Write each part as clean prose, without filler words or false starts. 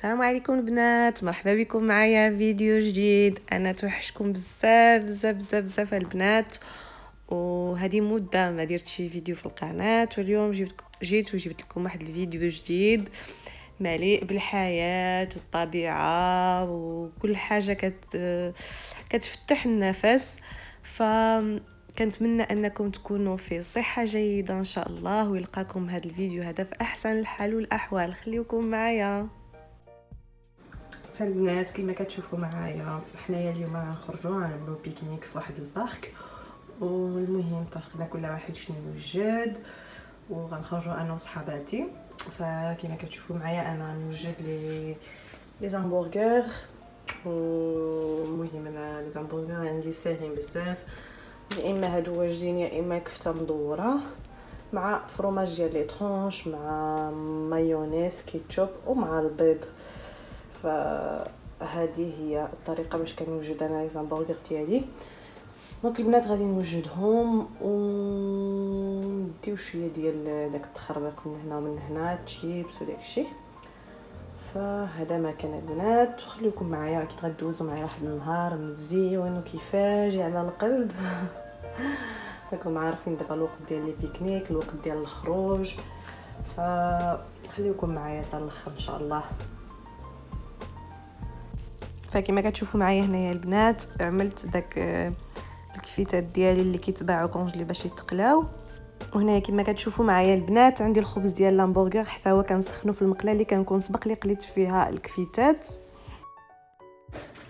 السلام عليكم البنات، مرحبا بكم معايا فيديو جديد. انا توحشكم بزاف بزاف بزاف بزاف البنات، وهذه مده ما درت شي فيديو في القناه، واليوم جيت وجبت لكم واحد الفيديو جديد مليء بالحياه والطبيعه وكل حاجه كتفتح النفس. كنتمنى انكم تكونوا في صحه جيده ان شاء الله، ويلقاكم هذا الفيديو هذا في احسن الحال والاحوال. خليكم معايا. فالبنات كما كتشوفوا معايا حنايا اليوم غنخرجوا غنعملوا بيكنيك في واحد البارك، والمهم اتفقنا كل واحد شنو يوجد، وغنخرجوا انا وصحاباتي. فكما كتشوفوا معايا انا غنوجد لي زامبورغر، والمهم انا لي زامبورغر عندي ساهلين بزاف، يا اما هادو واجدين يا اما كفته مدوره مع فروماج ديال لي طرونش مع مايونيز كيتشوب ومع البيض. فهذه هي الطريقه باش كنوجد انا لي زامبورغر ديالي. دونك البنات غادي نوجدهم ونديو شويه ديال داك التخربيق من هنا ومن هنا، تشيبس وداكشي. فهذا ما كان البنات، خليكم معايا اكيد غدوزوا معايا واحد النهار مزيون وكيفاش على القلب. راكم عارفين دابا الوقت ديال لي بيكنيك، الوقت ديال الخروج، فخليكم معايا حتى الاخر ان شاء الله. فكما كتشوفوا معايا هنايا البنات عملت داك الكفيتات ديالي اللي كيتباعوا كونجلي باش يتقلاو. وهنايا كما كتشوفوا معايا البنات عندي الخبز ديال الهامبرغر، حتى هو كنسخنو في المقله اللي كنكون سبق لي قليت فيها الكفيتات.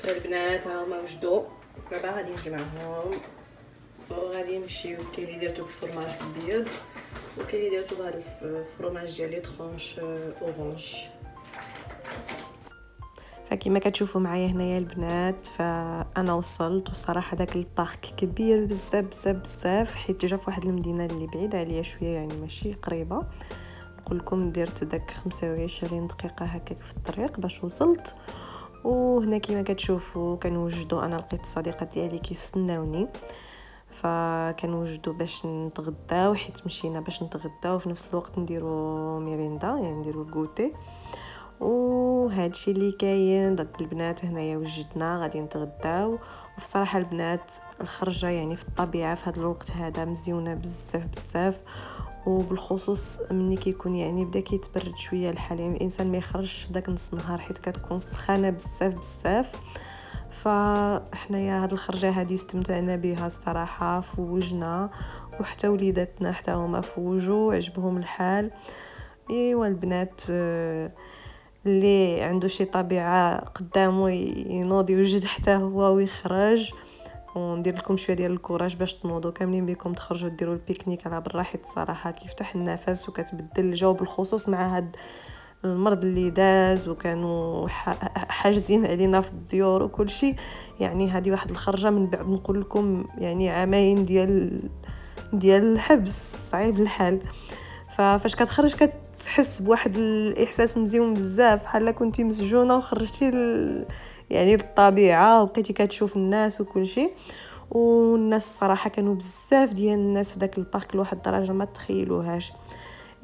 البنات ها هما وجدوا، دابا غادي نجمعهم وغادي نمشيو. كاين اللي درتو بالفرماج الابيض، وكاين اللي درتو بهذا الفرماج ديال لي طرونش اورانج. فكما كتشوفوا معايا هنايا البنات، فانا وصلت، وصراحه داك البارك كبير بزاف بزاف بزاف، حيت جا في واحد المدينه اللي بعيده عليا شويه، يعني ماشي قريبه. نقول لكم درت داك 25 دقيقه هكاك في الطريق باش وصلت. وهنا كما كتشوفوا كنوجدوا، انا لقيت الصديقات ديالي كيستناوني، فكنوجدوا باش نتغداو، حيت مشينا باش نتغداو وفي نفس الوقت نديروا ميريندا، يعني نديروا الكوتي. وهادشي اللي كاين. داك البنات هنايا وجدنا غادي نتغداو. وفي صراحه البنات الخرجه يعني في الطبيعه في هذا الوقت هذا مزيونه بزاف بزاف، وبالخصوص ملي كيكون يعني بدا كيتبرد شويه الحال، يعني الانسان ما يخرجش داك نص النهار حيت كتكون سخانه بزاف بزاف. فاحنايا هاد الخرجه هذه استمتعنا بها الصراحه، فوجنا، وحتى وليداتنا حتى هما فوجوا عجبهم الحال. ايوا البنات اللي عنده شي طبيعه قدامه ينوض يوجد حتى هو ويخرج. وندير لكم شويه ديال الكوراج باش تنوضوا كاملين بكم تخرجوا ديروا البيكنيك على برا، حيت صراحه كيفتح النفس وكتبدل الجو، بالخصوص مع هاد المرض اللي داز وكانوا حاجزين علينا في الديور وكل شيء. يعني هذه واحد الخرجه من بعد نقول لكم يعني عامين ديال الحبس صعيب الحال. فاش كتخرج كتحس بواحد الاحساس مزيون بزاف، بحال كنتي مسجونه وخرجتي يعني للطبيعه وبقيتي كتشوف الناس وكل شيء. والناس الصراحه كانوا بزاف ديال الناس في داك البارك لواحد الدرجه ما تخيلوهاش.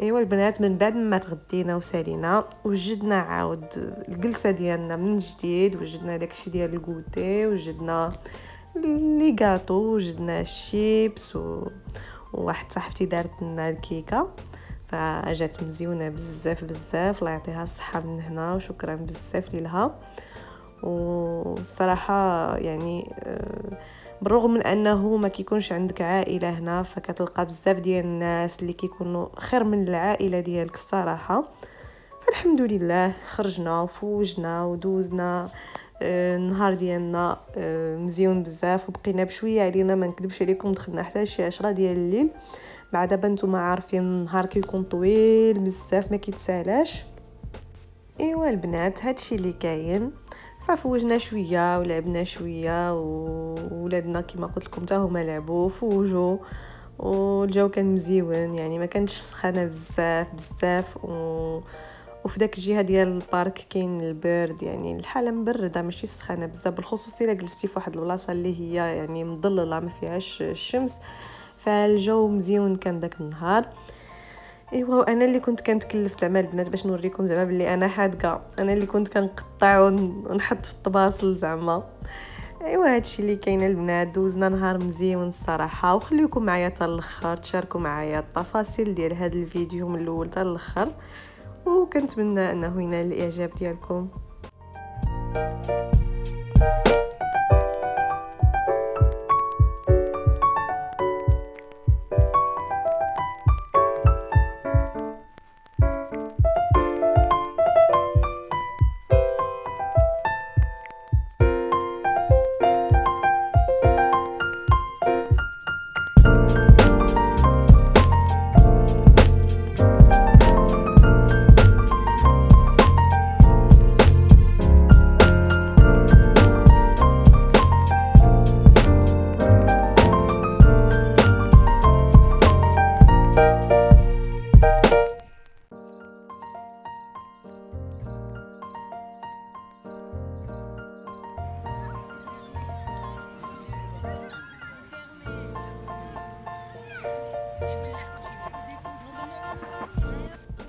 ايوا البنات من بعد ما تغدينا وسالينا وجدنا عاود الجلسه ديالنا من جديد، وجدنا داكشي ديال الكوتي، وجدنا لي غاطو، وجدنا الشيبس وواحد صاحبتي دارت لنا الكيكه، فاجات مزيونه بزاف بزاف، الله يعطيها الصحه من هنا، وشكرا بزاف ليها. والصراحه يعني بالرغم من انه ما كيكونش عندك عائله هنا، فكتلقى بزاف ديال الناس اللي كيكونوا خير من العائله ديالك الصراحه. فالحمد لله خرجنا وفوجنا ودوزنا النهار ديالنا مزيون بزاف، وبقينا بشويه علينا ما نكذبش عليكم، دخلنا حتى شي 10 ديال الليل. مع دابا نتوما عارفين النهار كيكون طويل بزاف ما كيتسالاش. ايوا البنات هادشي اللي كاين. ففوجنا شويه ولعبنا شويه، وولادنا كما قلت لكم حتى هما لعبوا فوجوا، والجو كان مزيون، يعني ما كانش سخانه بزاف بزاف. وفي داك الجهه ديال البارك كاين البرد، يعني الحاله مبرده ماشي سخانه بزاف، بالخصوص الا جلستي في واحد البلاصه اللي هي يعني مظلله ما فيهاش الشمس، فالجو مزيون كان داك النهار. ايوا وانا اللي كنت كنتكلف زعما البنات باش نوريكم زعما بلي انا حادقه، انا اللي كنت كنقطع ونحط في الطباصل زعما. ايوا هادشي اللي كاين البنات. دوزنا نهار مزيون الصراحه، وخليكم معايا حتى الاخر تشاركوا معايا التفاصيل ديال هذا الفيديو من الاول حتى الاخر، وكنتمنى انه ينال الاعجاب ديالكم.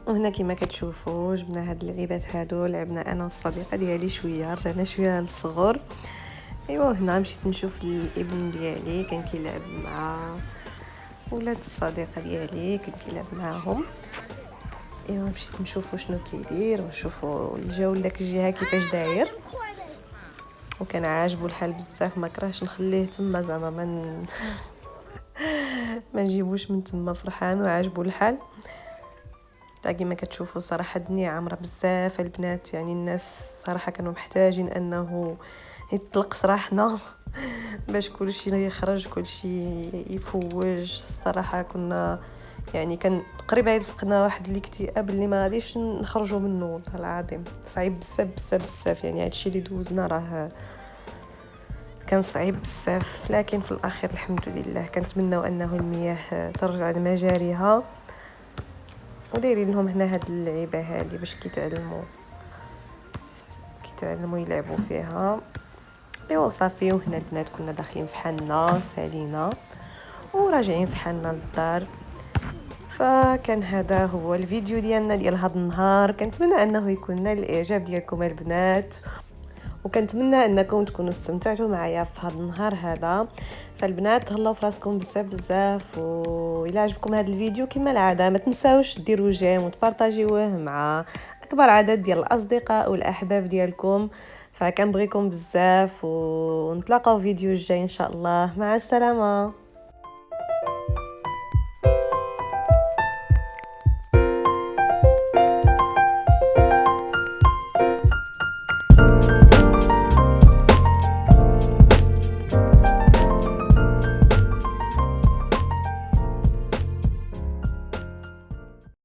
وهنا كما كتشوفوا جبنا هاد اللعيبات هادو، لعبنا انا والصديقه ديالي شويه، رجعنا شويه للصغر. ايوا هنا مشيت نشوف الابن ديالي كان كيلعب مع ولاد الصديقه ديالي، كان كيلعب معاهم. ايوا مشيت نشوفوا شنو كيدير ونشوفوا الجو لداك الجهه كيفاش داير، وكان عاجبو الحال بزاف، ما كرهش نخليه تما زعما ما نجيبوش من تما، فرحان وعاجبو الحال. كما كتشوفوا صراحه الدنيا عامره بزاف البنات، يعني الناس صراحه كانوا محتاجين انه يطلق سراحنا باش كلشي يخرج، كلشي يفوج. الصراحه كنا يعني كان قريبه يلصقنا واحد الاكتئاب اللي ما غاديش نخرجوا منه، والله العظيم صعيب بزاف بزاف بزاف. يعني هادشي اللي دوزنا راه كان صعيب بزاف، لكن في الاخير الحمد لله. كنتمناو انه المياه ترجع لمجاريها، ودايرين لهم هنا هاد اللعيبه هذه باش كيتعلموا يلعبوا فيها. ايوا صافي. وهنا البنات كنا داخلين في حالنا سالينا وراجعين في حالنا للدار. فكان هذا هو الفيديو ديالنا ديال هذا النهار. كنتمنى انه يكون نال الاعجاب ديالكم البنات، وكنتمنى انكم تكونوا استمتعتوا معايا في هذا النهار هذا. فالبنات تهلاو في راسكم بزاف بزاف، والى عجبكم هذا الفيديو كما العاده ما تنساوش ديروا جيم وتبارطاجيوه مع اكبر عدد ديال الاصدقاء والاحباب ديالكم. فكنبغيكم بزاف، ونتلاقاو في فيديو الجاي ان شاء الله. مع السلامه.